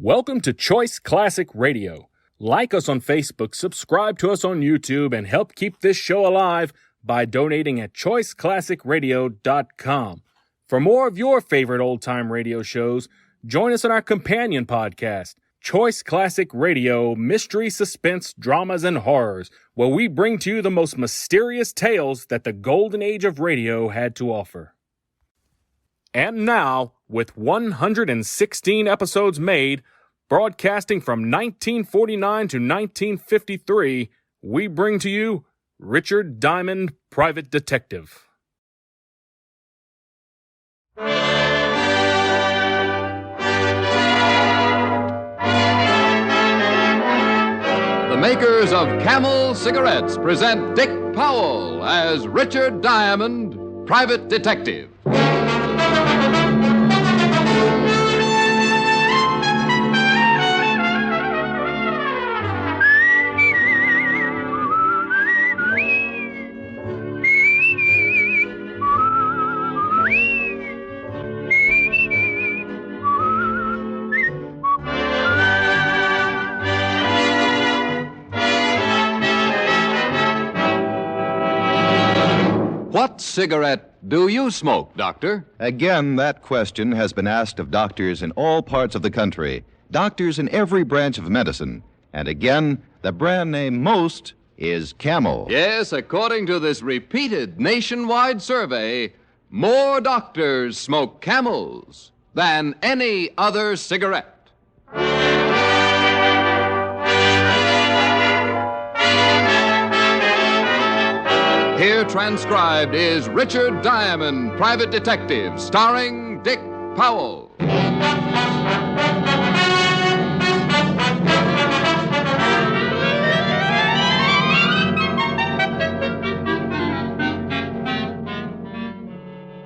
Welcome to Choice Classic Radio. Like us on Facebook, subscribe to us on YouTube, and help keep this show alive by donating at choiceclassicradio.com. For more of your favorite old-time radio shows, join us on our companion podcast, Choice Classic Radio, Mystery, Suspense, Dramas, and Horrors, where we bring to you the most mysterious tales that the golden age of radio had to offer. And now, with 116 episodes made, broadcasting from 1949 to 1953, we bring to you Richard Diamond, Private Detective. The makers of Camel cigarettes present Dick Powell as Richard Diamond, Private Detective. What cigarette do you smoke, Doctor? Again, that question has been asked of doctors in all parts of the country, doctors in every branch of medicine. And again, the brand name most is Camel. Yes, according to this repeated nationwide survey, more doctors smoke Camels than any other cigarette. Here transcribed is Richard Diamond, Private Detective, starring Dick Powell.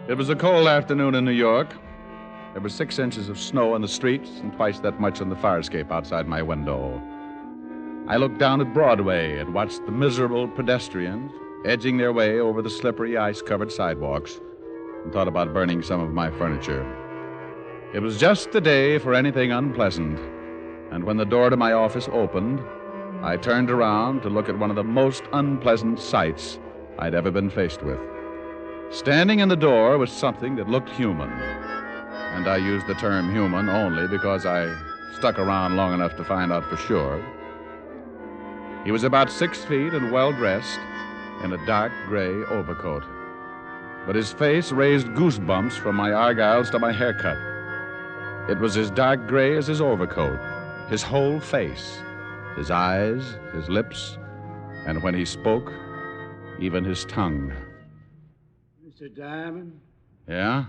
It was a cold afternoon in New York. There were 6 inches of snow on the streets and twice that much on the fire escape outside my window. I looked down at Broadway and watched the miserable pedestrians edging their way over the slippery, ice-covered sidewalks, and thought about burning some of my furniture. It was just the day for anything unpleasant, and when the door to my office opened, I turned around to look at one of the most unpleasant sights I'd ever been faced with. Standing in the door was something that looked human, and I use the term human only because I stuck around long enough to find out for sure. He was about 6 feet and well-dressed, in a dark gray overcoat. But his face raised goosebumps from my argyles to my haircut. It was as dark gray as his overcoat, his whole face, his eyes, his lips, and when he spoke, even his tongue. Mr. Diamond? Yeah?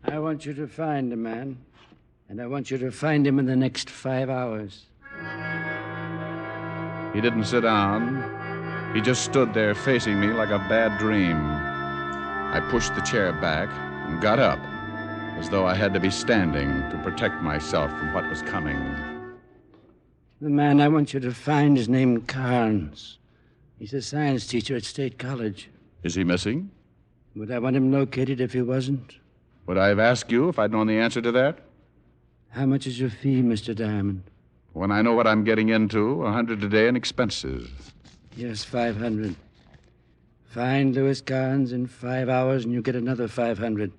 I want you to find a man, and I want you to find him in the next 5 hours. He didn't sit down. He just stood there facing me like a bad dream. I pushed the chair back and got up, as though I had to be standing to protect myself from what was coming. The man I want you to find is named Carnes. He's a science teacher at State College. Is he missing? Would I want him located if he wasn't? Would I have asked you if I'd known the answer to that? How much is your fee, Mr. Diamond? When I know what I'm getting into, $100 a day in expenses. Yes, 500. Find Louis Carnes in 5 hours and you get another 500.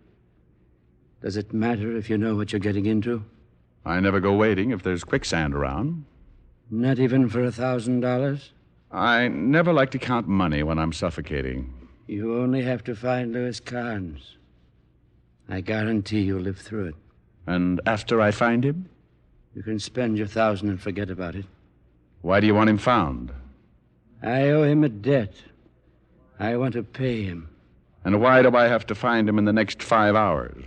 Does it matter if you know what you're getting into? I never go waiting if there's quicksand around. Not even for $1,000? I never like to count money when I'm suffocating. You only have to find Louis Carnes. I guarantee you'll live through it. And after I find him? You can spend your 1,000 and forget about it. Why do you want him found? I owe him a debt. I want to pay him. And why do I have to find him in the next 5 hours?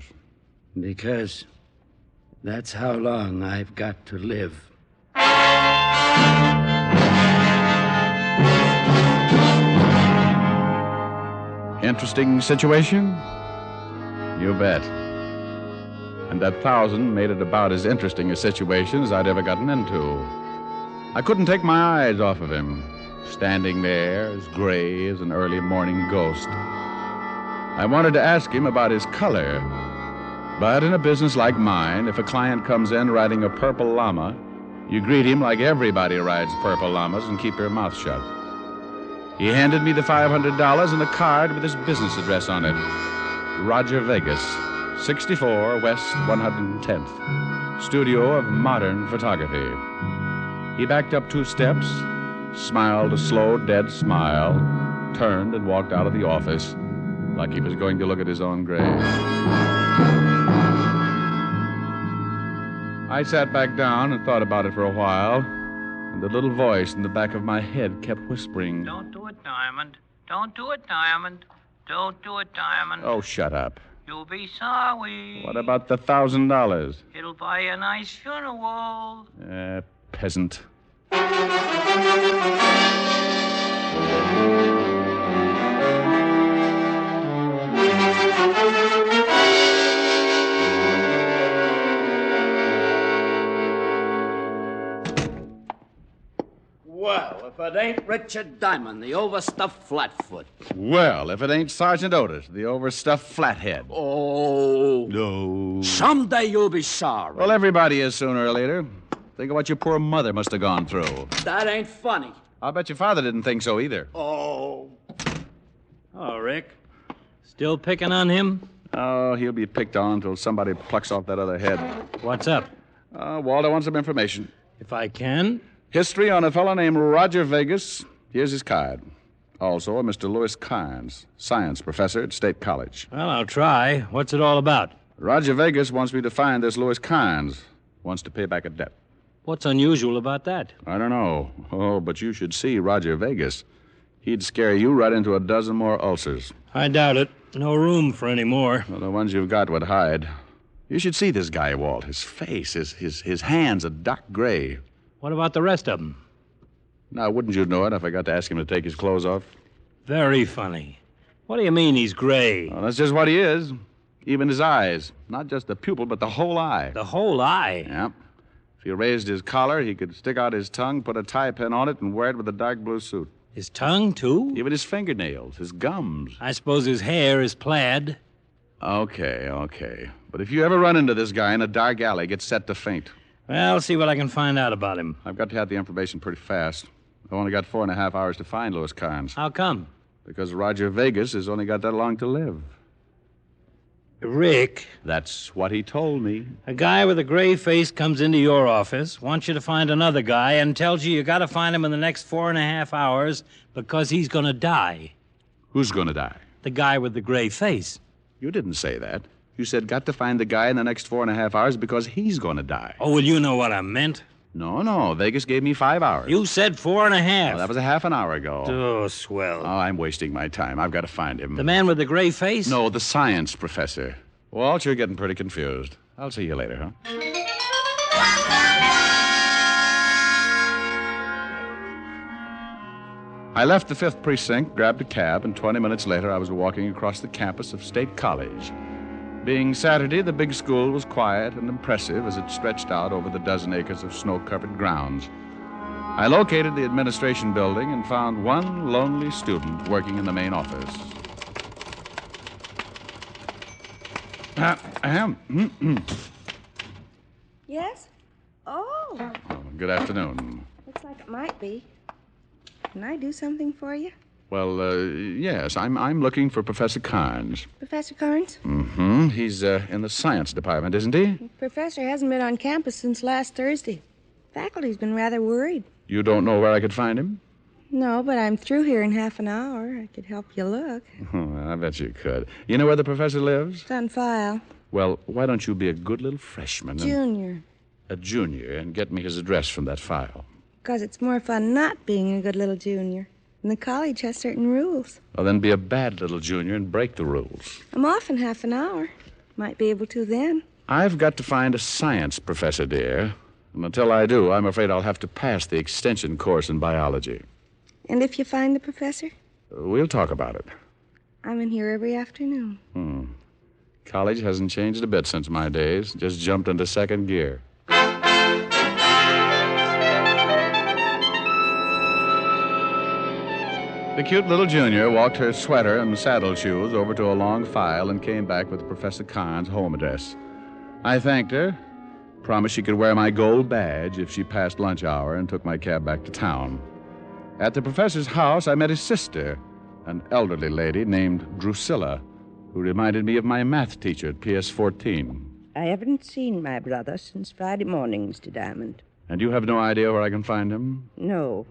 Because that's how long I've got to live. Interesting situation? You bet. And that 1,000 made it about as interesting a situation as I'd ever gotten into. I couldn't take my eyes off of him, standing there as gray as an early morning ghost. I wanted to ask him about his color, But in a business like mine, if a client comes in riding a purple llama, you greet him like everybody rides purple llamas and keep your mouth shut. He handed me the $500 and a card with his business address on it. Roger Vegas, 64 West 110th. Studio of modern photography. He backed up 2 steps, smiled a slow, dead smile, turned and walked out of the office like he was going to look at his own grave. I sat back down and thought about it for a while, and the little voice in the back of my head kept whispering, "Don't do it, Diamond. Don't do it, Diamond. Don't do it, Diamond. "Oh, shut up. You'll be sorry. What about the $1,000? It'll buy you a nice funeral." Peasant. Well, if it ain't Richard Diamond, the overstuffed flatfoot. Well, if it ain't Sergeant Otis, the overstuffed flathead. Oh. No. Someday you'll be sorry. Well, everybody is sooner or later. Think of what your poor mother must have gone through. That ain't funny. I'll bet your father didn't think so either. Oh. Oh, Rick. Still picking on him? Oh, he'll be picked on until somebody plucks off that other head. What's up? Walter wants some information. If I can. History on a fellow named Roger Vegas. Here's his card. Also, a Mr. Louis Carnes, science professor at State College. Well, I'll try. What's it all about? Roger Vegas wants me to find this Louis Carnes. Wants to pay back a debt. What's unusual about that? I don't know. Oh, but you should see Roger Vegas. He'd scare you right into a dozen more ulcers. I doubt it. No room for any more. Well, the ones you've got would hide. You should see this guy, Walt. His face, his hands are dark gray. What about the rest of them? Now, wouldn't you know it if I got to ask him to take his clothes off? Very funny. What do you mean he's gray? Well, that's just what he is. Even his eyes. Not just the pupil, but the whole eye. The whole eye? Yeah. If you raised his collar, he could stick out his tongue, put a tie pin on it, and wear it with a dark blue suit. His tongue, too? Even his fingernails, his gums. I suppose his hair is plaid. Okay. But if you ever run into this guy in a dark alley, get set to faint. Well, I'll see what I can find out about him. I've got to have the information pretty fast. I've only got 4.5 hours to find Louis Carnes. How come? Because Roger Vegas has only got that long to live. Rick, That's what he told me. a guy with a gray face comes into your office, wants you to find another guy, and tells you got to find him in the next 4.5 hours because he's going to die. Who's going to die? The guy with the gray face. You didn't say that. You said got to find the guy in the next 4.5 hours because he's going to die. Oh, well, you know what I meant. No. Vegas gave me 5 hours. You said 4.5. Well, that was a half an hour ago. Oh, swell. Oh, I'm wasting my time. I've got to find him. The man with the gray face? No, the science professor. Walt, you're getting pretty confused. I'll see you later, huh? I left the 5th Precinct, grabbed a cab, and 20 minutes later I was walking across the campus of State College. Being Saturday, the big school was quiet and impressive as it stretched out over the dozen acres of snow-covered grounds. I located the administration building and found one lonely student working in the main office. Yes? Oh, Good afternoon. looks like it might be. Can I do something for you? Well, yes, I'm looking for Professor Carnes. Professor Carnes? Mm-hmm. He's in the science department, isn't he? Professor hasn't been on campus since last Thursday. Faculty's been rather worried. You don't know where I could find him? No, but I'm through here in half an hour. I could help you look. Oh, I bet you could. You know where the professor lives? It's on file. Well, why don't you be a good little freshman? Junior. A junior, and get me his address from that file. Because it's more fun not being a good little junior. And the college has certain rules. Well, then be a bad little junior and break the rules. I'm off in half an hour. Might be able to then. I've got to find a science professor, dear. And until I do, I'm afraid I'll have to pass the extension course in biology. And if you find the professor? We'll talk about it. I'm in here every afternoon. College hasn't changed a bit since my days. Just jumped into second gear. The cute little junior walked her sweater and saddle shoes over to a long file and came back with Professor Carnes' home address. I thanked her, promised she could wear my gold badge if she passed lunch hour, and took my cab back to town. At the professor's house, I met his sister, an elderly lady named Drusilla, who reminded me of my math teacher at PS 14. I haven't seen my brother since Friday morning, Mr. Diamond. And you have no idea where I can find him? No.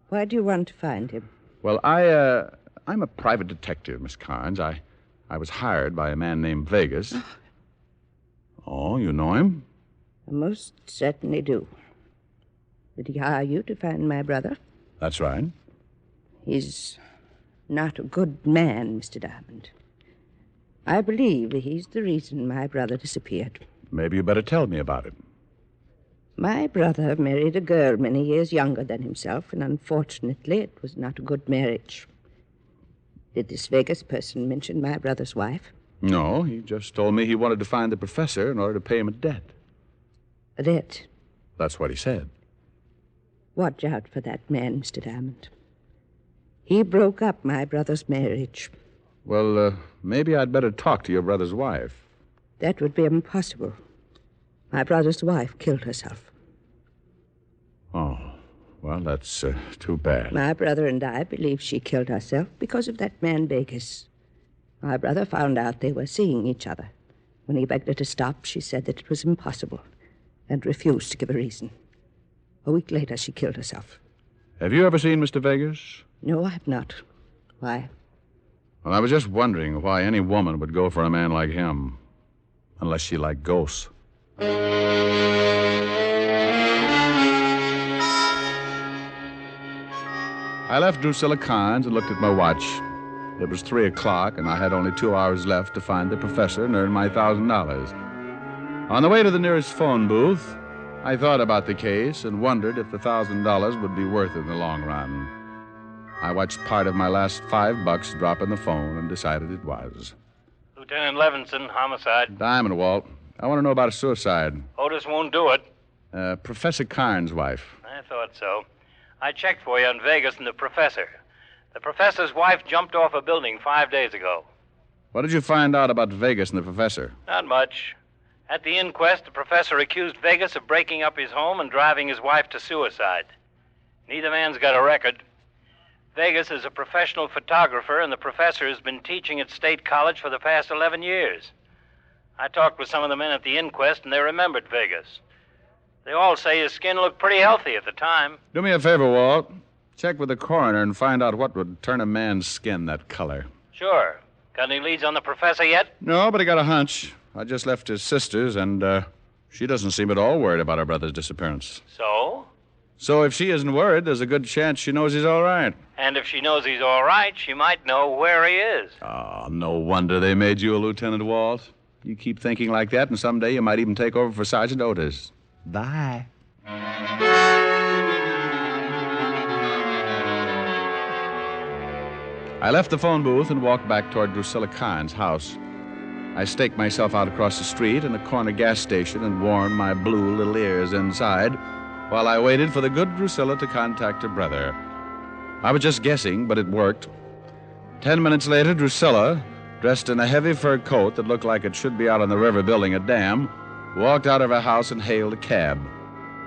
Why do you want to find him? Well, I'm a private detective, Miss Carnes. I was hired by a man named Vegas. Oh, you know him? I most certainly do. Did he hire you to find my brother? That's right. He's not a good man, Mr. Diamond. I believe he's the reason my brother disappeared. Maybe you better tell me about it. My brother married a girl many years younger than himself, and unfortunately it was not a good marriage. Did this Vegas person mention my brother's wife? No, he just told me he wanted to find the professor in order to pay him a debt. A debt? That's what he said. Watch out for that man, Mr. Diamond. He broke up my brother's marriage. Well, maybe I'd better talk to your brother's wife. That would be impossible. My brother's wife killed herself. Oh, well, that's too bad. My brother and I believe she killed herself because of that man Vegas. My brother found out they were seeing each other. When he begged her to stop, she said that it was impossible and refused to give a reason. A week later, she killed herself. Have you ever seen Mr. Vegas? No, I have not. Why? Well, I was just wondering why any woman would go for a man like him. Unless she liked ghosts. I left Drusilla Carnes and looked at my watch. It was 3 o'clock, and I had only 2 hours left to find the professor and earn my $1,000. On the way to the nearest phone booth, I thought about the case and wondered if the $1,000 would be worth it in the long run. I watched part of my last $5 drop in the phone and decided it was. Lieutenant Levinson, homicide. Diamond, Walt. I want to know about a suicide. Otis won't do it. Professor Carnes' wife. I thought so. I checked for you on Vegas and the professor. The professor's wife jumped off a building 5 days ago. What did you find out about Vegas and the professor? Not much. At the inquest, the professor accused Vegas of breaking up his home and driving his wife to suicide. Neither man's got a record. Vegas is a professional photographer, and the professor has been teaching at State College for the past 11 years. I talked with some of the men at the inquest, and they remembered Vegas. They all say his skin looked pretty healthy at the time. Do me a favor, Walt. Check with the coroner and find out what would turn a man's skin that color. Sure. Got any leads on the professor yet? No, but I got a hunch. I just left his sister's, and she doesn't seem at all worried about her brother's disappearance. So? So if she isn't worried, there's a good chance she knows he's all right. And if she knows he's all right, she might know where he is. Oh, no wonder they made you a lieutenant, Walt. You keep thinking like that, and someday you might even take over for Sergeant Otis. Bye. I left the phone booth and walked back toward Drusilla Carnes' house. I staked myself out across the street in a corner gas station and warmed my blue little ears inside while I waited for the good Drusilla to contact her brother. I was just guessing, but it worked. 10 minutes later, Drusilla, dressed in a heavy fur coat that looked like it should be out on the river building a dam, walked out of her house and hailed a cab.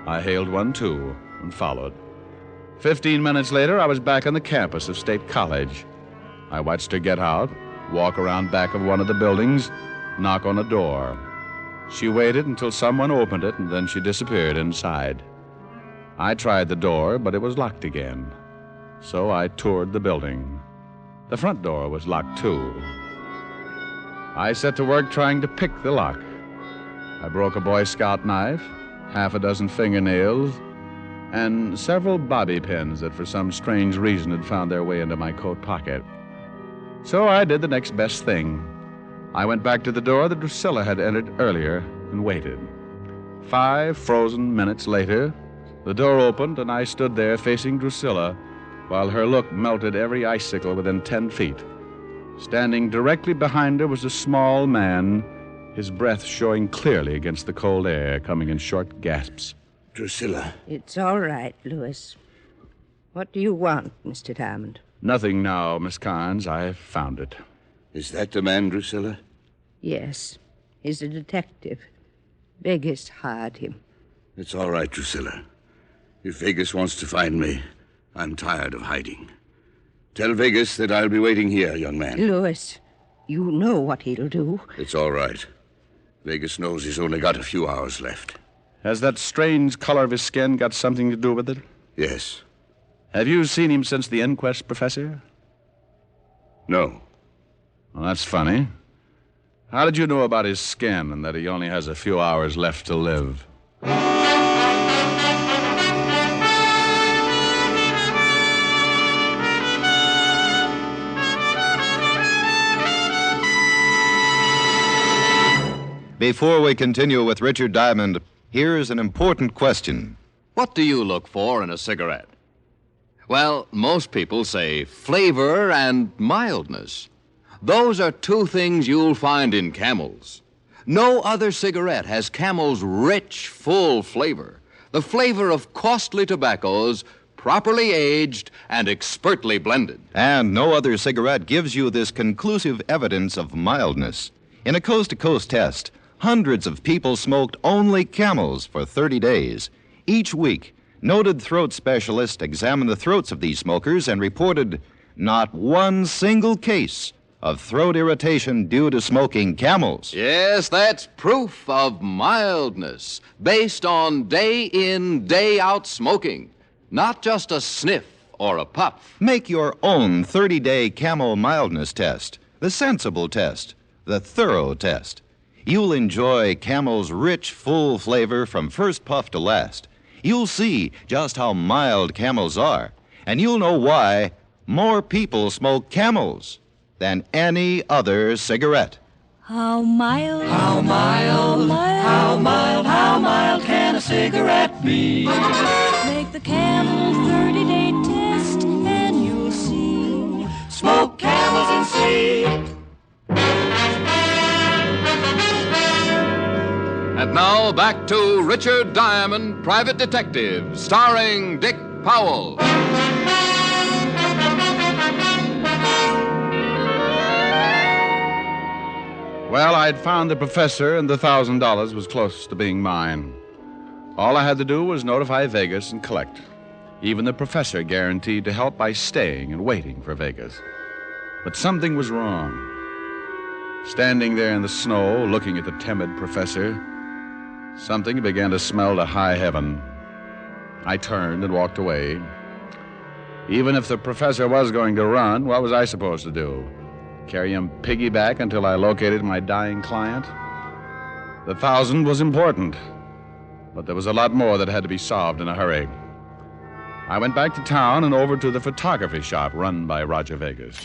I hailed one, too, and followed. 15 minutes later, I was back on the campus of State College. I watched her get out, walk around back of one of the buildings, knock on a door. She waited until someone opened it, and then she disappeared inside. I tried the door, but it was locked again. So I toured the building. The front door was locked, too. I set to work trying to pick the lock. I broke a Boy Scout knife, half a dozen fingernails, and several bobby pins that for some strange reason had found their way into my coat pocket. So I did the next best thing. I went back to the door that Drusilla had entered earlier and waited. 5 frozen minutes later, the door opened and I stood there facing Drusilla while her look melted every icicle within 10 feet. Standing directly behind her was a small man, his breath showing clearly against the cold air, coming in short gasps. Drusilla. It's all right, Louis. What do you want, Mr. Diamond? Nothing now, Miss Carnes. I've found it. Is that the man, Drusilla? Yes. He's a detective. Vegas hired him. It's all right, Drusilla. If Vegas wants to find me, I'm tired of hiding. Tell Vegas that I'll be waiting here, young man. Louis, you know what he'll do. It's all right. Vegas knows he's only got a few hours left. Has that strange color of his skin got something to do with it? Yes. Have you seen him since the inquest, Professor? No. Well, that's funny. How did you know about his skin and that he only has a few hours left to live? Before we continue with Richard Diamond, here's an important question. What do you look for in a cigarette? Well, most people say flavor and mildness. Those are two things you'll find in Camels. No other cigarette has Camel's rich, full flavor, the flavor of costly tobaccos, properly aged and expertly blended. And no other cigarette gives you this conclusive evidence of mildness. In a coast-to-coast test, hundreds of people smoked only Camels for 30 days. Each week, noted throat specialists examined the throats of these smokers and reported not one single case of throat irritation due to smoking Camels. Yes, that's proof of mildness, based on day-in, day-out smoking, not just a sniff or a puff. Make your own 30-day Camel mildness test, the sensible test, the thorough test. You'll enjoy Camel's rich, full flavor from first puff to last. You'll see just how mild Camels are, and you'll know why more people smoke Camels than any other cigarette. How mild, how mild, how mild, how mild can a cigarette be? Make the Camel 30-day test and you'll see. Smoke Camels and see. And now back to Richard Diamond, Private Detective, starring Dick Powell. Well, I'd found the professor, and the $1,000 was close to being mine. All I had to do was notify Vegas and collect. Even the professor guaranteed to help by staying and waiting for Vegas. But something was wrong. Standing there in the snow, looking at the timid professor, something began to smell to high heaven. I turned and walked away. Even if the professor was going to run, what was I supposed to do? Carry him piggyback until I located my dying client? The 1,000 was important, but there was a lot more that had to be solved in a hurry. I went back to town and over to the photography shop run by Roger Vegas.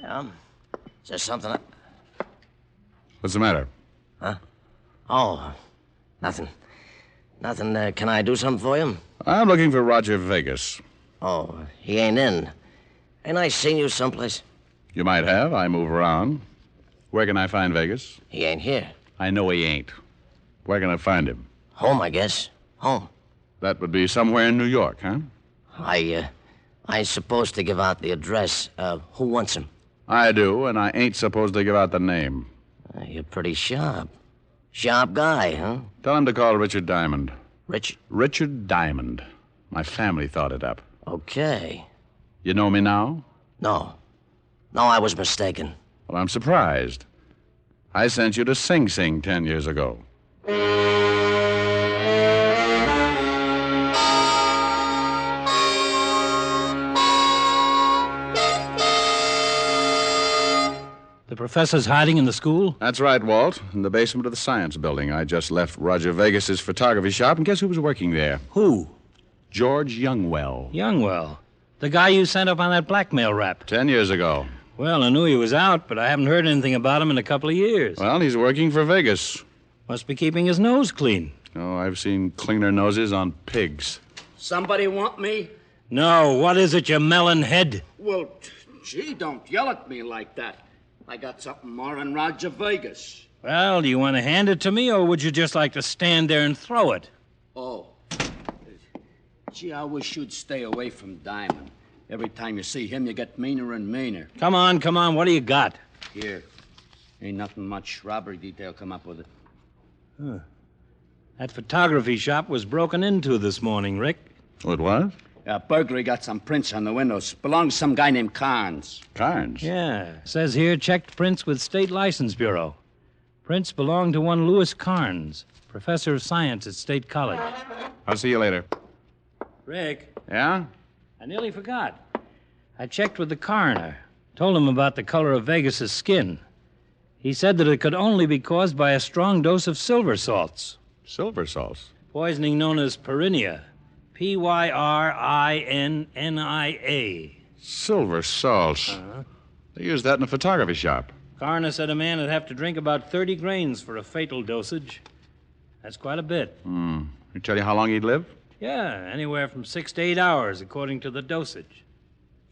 Is there something? What's the matter? Huh? Oh, nothing. Nothing. Can I do something for you? I'm looking for Roger Vegas. Oh, he ain't in. Ain't I seen you someplace? You might have. I move around. Where can I find Vegas? He ain't here. I know he ain't. Where can I find him? Home, I guess. Home. That would be somewhere in New York, huh? I ain't supposed to give out the address. Who wants him? I do, and I ain't supposed to give out the name. You're pretty sharp. Sharp guy, huh? Tell him to call Richard Diamond. Richard Diamond. My family thought it up. Okay. You know me now? No, I was mistaken. Well, I'm surprised. I sent you to Sing Sing 10 years ago. The professor's hiding in the school? That's right, Walt. In the basement of the science building. I just left Roger Vegas's photography shop, and guess who was working there? Who? George Youngwell. Youngwell? The guy you sent up on that blackmail rap? 10 years ago. Well, I knew he was out, but I haven't heard anything about him in a couple of years. Well, he's working for Vegas. Must be keeping his nose clean. Oh, I've seen cleaner noses on pigs. Somebody want me? No, what is it, you melon head? Well, gee, don't yell at me like that. I got something more on Roger Vegas. Well, do you want to hand it to me, or would you just like to stand there and throw it? Oh. Gee, I wish you'd stay away from Diamond. Every time you see him, you get meaner and meaner. Come on, what do you got? Here, Ain't nothing much. Robbery detail come up with it. Huh. That photography shop was broken into this morning, Rick. Oh, it was? Burglary got some prints on the windows. Belongs to some guy named Carnes. Carnes? Yeah. Says here, checked prints with State License Bureau. Prints belong to one Louis Carnes, professor of science at State College. I'll see you later. Rick, Yeah? I nearly forgot. I checked with the coroner. Told him about the color of Vegas's skin. He said that it could only be caused by a strong dose of silver salts. Silver salts? Poisoning known as pyrinia. Pyrinnia. Silver salts. They use that in a photography shop. Coroner said a man would have to drink about 30 grains for a fatal dosage. That's quite a bit. He tell you how long he'd live? Yeah, anywhere from 6 to 8 hours, according to the dosage.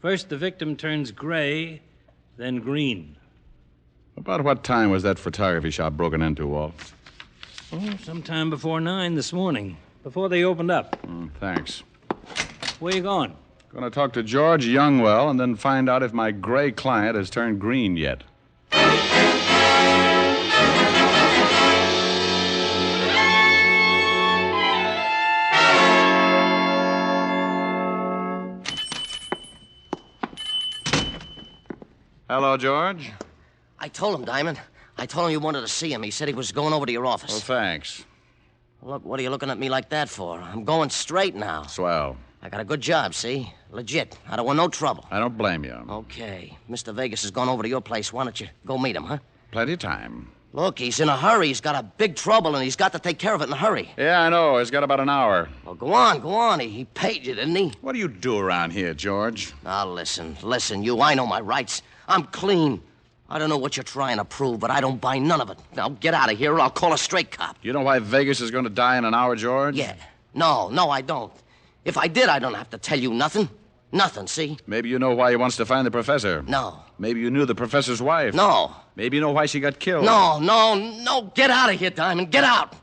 First, the victim turns gray, then green. About what time was that photography shop broken into, Walt? Oh, sometime before 9 this morning, before they opened up. Thanks. Where you going? Going to talk to George Youngwell and then find out if my gray client has turned green yet. Hello, George. I told him, Diamond. I told him you wanted to see him. He said he was going over to your office. Well, thanks. Look, what are you looking at me like that for? I'm going straight now. Swell. I got a good job, see? Legit. I don't want no trouble. I don't blame you. Okay. Mr. Vegas has gone over to your place. Why don't you go meet him, huh? Plenty of time. Look, he's in a hurry. He's got a big trouble, and he's got to take care of it in a hurry. Yeah, I know. He's got about an hour. Well, go on. He paid you, didn't he? What do you do around here, George? Now, listen, you. I know my rights. I'm clean. I don't know what you're trying to prove, but I don't buy none of it. Now, get out of here, or I'll call a straight cop. You know why Vegas is going to die in an hour, George? Yeah. No, I don't. If I did, I don't have to tell you nothing. Nothing, see? Maybe you know why he wants to find the professor. No. Maybe you knew the professor's wife. No. Maybe you know why she got killed. No. Get out of here, Diamond. Get out.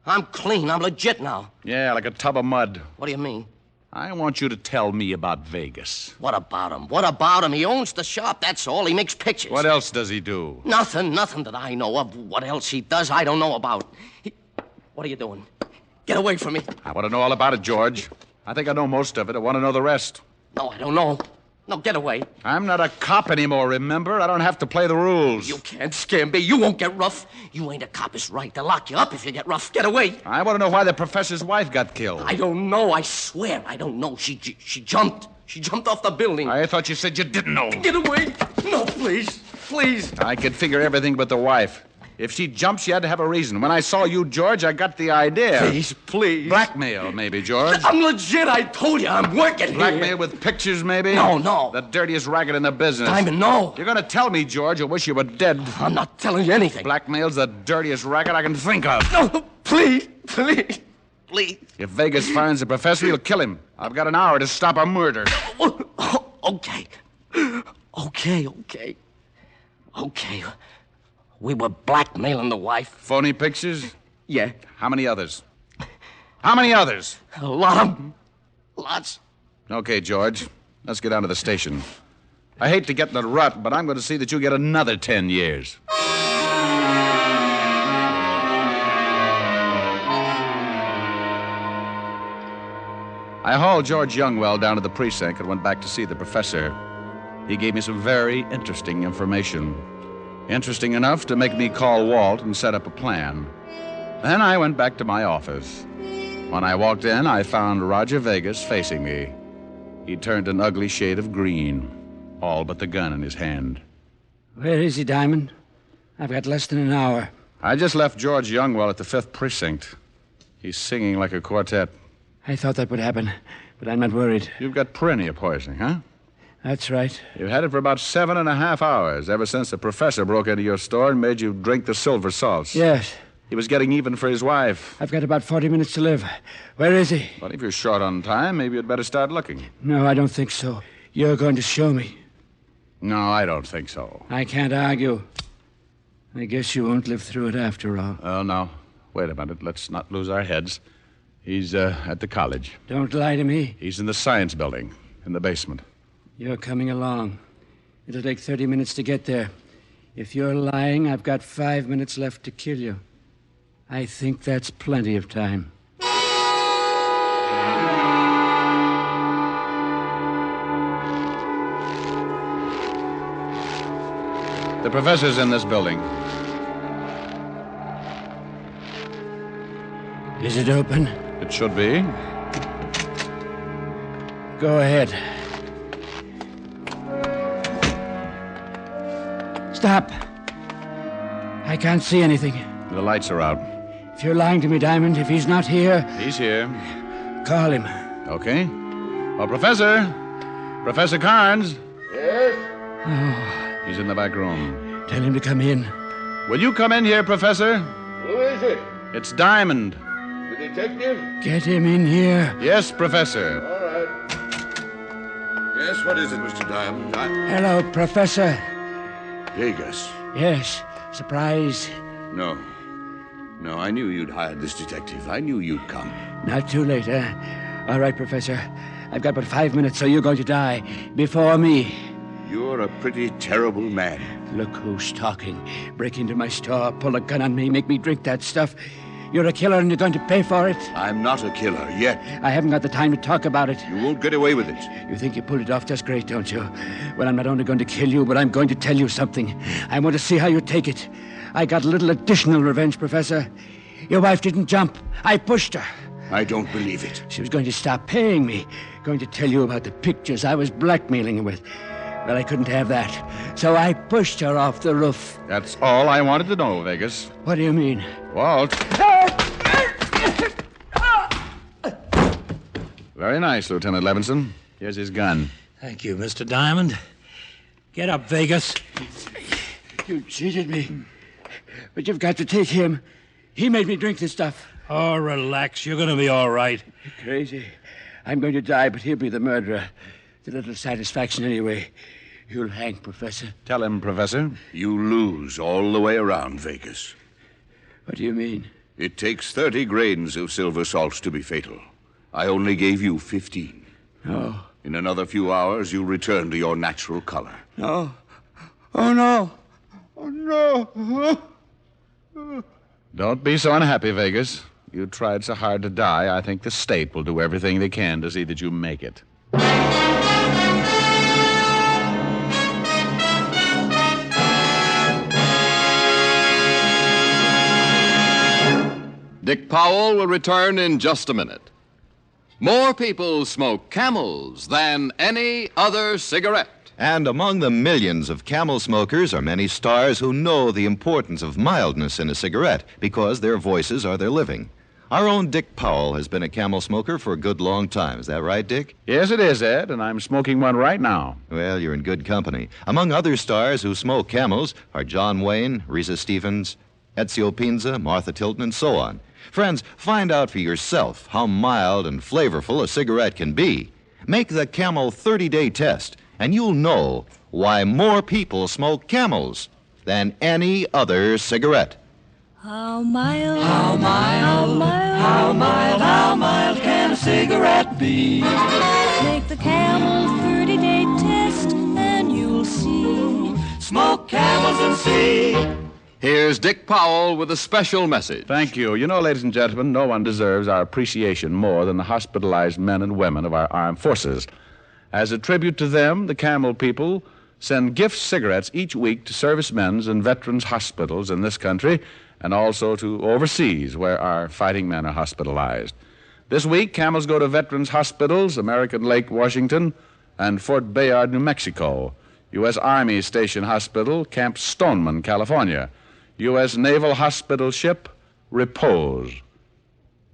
I'm clean. I'm legit now. Yeah, like a tub of mud. What do you mean? I want you to tell me about Vegas. What about him? He owns the shop, that's all. He makes pictures. What else does he do? Nothing that I know of. What else he does, I don't know about. What are you doing? Get away from me. I want to know all about it, George. I think I know most of it. I want to know the rest. No, I don't know. No, get away. I'm not a cop anymore, remember? I don't have to play the rules. You can't scare me. You won't get rough. You ain't a cop. It's right to lock you up if you get rough. Get away. I want to know why the professor's wife got killed. I don't know. I swear I don't know. She jumped. She jumped off the building. I thought you said you didn't know. Get away. No, please. I could figure everything but the wife. If she jumped, she had to have a reason. When I saw you, George, I got the idea. Please. Blackmail, maybe, George. I'm legit. I told you. I'm working Blackmail here. with pictures, maybe? No. The dirtiest racket in the business. Diamond, no. You're going to tell me, George, you wish you were dead. I'm not telling you anything. Blackmail's the dirtiest racket I can think of. No, please. If Vegas finds the professor, he'll kill him. I've got an hour to stop a murder. Okay. We were blackmailing the wife. Phony pictures? Yeah. How many others? A lot of them. Lots. Okay, George. Let's get down to the station. I hate to get in a rut, but I'm going to see that you get another 10 years. I hauled George Youngwell down to the precinct and went back to see the professor. He gave me some very interesting information. Interesting enough to make me call Walt and set up a plan. Then I went back to my office. When I walked in, I found Roger Vegas facing me. He turned an ugly shade of green, all but the gun in his hand. Where is he, Diamond? I've got less than an hour. I just left George Youngwell at the 5th Precinct. He's singing like a quartet. I thought that would happen, but I'm not worried. You've got pyrinia poisoning, huh? That's right. You've had it for about 7.5 hours, ever since the professor broke into your store and made you drink the silver salts. Yes. He was getting even for his wife. I've got about 40 minutes to live. Where is he? Well, if you're short on time, maybe you'd better start looking. No, I don't think so. You're going to show me. No, I don't think so. I can't argue. I guess you won't live through it after all. Oh, no. Wait a minute. Let's not lose our heads. He's at the college. Don't lie to me. He's in the science building, in the basement. You're coming along. It'll take 30 minutes to get there. If you're lying, I've got 5 minutes left to kill you. I think that's plenty of time. The professor's in this building. Is it open? It should be. Go ahead. Stop. I can't see anything. The lights are out. If you're lying to me, Diamond, if he's not here... He's here. Call him. Okay. Oh, Professor! Professor Carnes! Yes? Oh, He's in the back room. tell him to come in. Will you come in here, Professor? Who is it? It's Diamond. The detective? Get him in here. Yes, Professor. All right. Yes, what is it, Mr. Diamond? Hello, Professor. Vegas. Yes, surprise. No. No, I knew you'd hired this detective. I knew you'd come. Not too late, huh? All right, Professor. I've got but 5 minutes, so you're going to die before me. You're a pretty terrible man. Look who's talking. Break into my store, pull a gun on me, make me drink that stuff. You're a killer and you're going to pay for it. I'm not a killer yet. I haven't got the time to talk about it. You won't get away with it. You think you pulled it off just great, don't you? Well, I'm not only going to kill you, but I'm going to tell you something. I want to see how you take it. I got a little additional revenge, Professor. Your wife didn't jump. I pushed her. I don't believe it. She was going to stop paying me. Going to tell you about the pictures I was blackmailing her with. Well, I couldn't have that. So I pushed her off the roof. That's all I wanted to know, Vegas. What do you mean? Walt. Very nice, Lieutenant Levinson. Here's his gun. Thank you, Mr. Diamond. Get up, Vegas. You cheated me. But you've got to take him. He made me drink this stuff. Oh, relax. You're going to be all right. You're crazy. I'm going to die, but he'll be the murderer. It's a little satisfaction anyway. You'll hang, Professor. Tell him, Professor. You lose all the way around, Vegas. What do you mean? It takes 30 grains of silver salt to be fatal. I only gave you 15. No. In another few hours, you'll return to your natural color. No. Oh, no. Oh, no. Don't be so unhappy, Vegas. You tried so hard to die, I think the state will do everything they can to see that you make it. Dick Powell will return in just a minute. More people smoke Camels than any other cigarette. And among the millions of Camel smokers are many stars who know the importance of mildness in a cigarette because their voices are their living. Our own Dick Powell has been a Camel smoker for a good long time. Is that right, Dick? Yes, it is, Ed, and I'm smoking one right now. Well, you're in good company. Among other stars who smoke Camels are John Wayne, Risa Stevens, Ezio Pinza, Martha Tilton, and so on. Friends, find out for yourself how mild and flavorful a cigarette can be. Make the Camel 30-day test, and you'll know why more people smoke Camels than any other cigarette. How mild, how mild, how mild, how mild can a cigarette be? Make the Camel 30-day test and you'll see. Smoke Camels and see. Here's Dick Powell with a special message. Thank you. You know, ladies and gentlemen, no one deserves our appreciation more than the hospitalized men and women of our armed forces. As a tribute to them, the Camel people send gift cigarettes each week to servicemen's and veterans' hospitals in this country and also to overseas where our fighting men are hospitalized. This week, Camels go to veterans' hospitals, American Lake, Washington, and Fort Bayard, New Mexico, U.S. Army Station Hospital, Camp Stoneman, California, U.S. Naval Hospital Ship, Repose.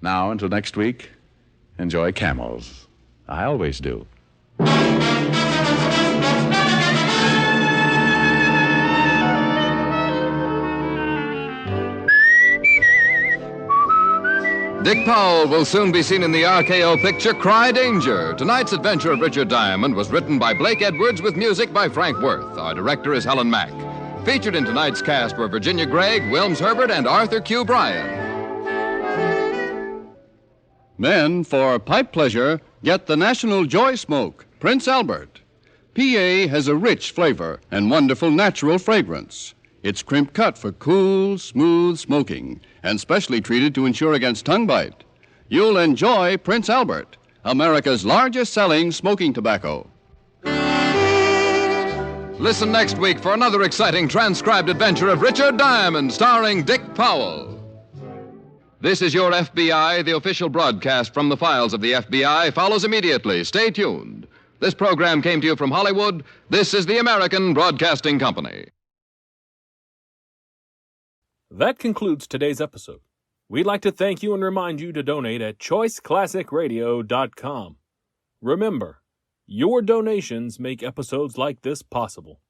Now, until next week, enjoy Camels. I always do. Dick Powell will soon be seen in the RKO picture Cry Danger. Tonight's adventure of Richard Diamond was written by Blake Edwards with music by Frank Worth. Our director is Helen Mack. Featured in tonight's cast were Virginia Gregg, Wilms Herbert, and Arthur Q. Bryan. Men, for pipe pleasure, get the National Joy Smoke, Prince Albert. PA has a rich flavor and wonderful natural fragrance. It's crimp cut for cool, smooth smoking and specially treated to ensure against tongue bite. You'll enjoy Prince Albert, America's largest selling smoking tobacco. Listen next week for another exciting transcribed adventure of Richard Diamond, starring Dick Powell. This is Your FBI. The official broadcast from the files of the FBI follows immediately. Stay tuned. This program came to you from Hollywood. This is the American Broadcasting Company. That concludes today's episode. We'd like to thank you and remind you to donate at choiceclassicradio.com. Remember, your donations make episodes like this possible.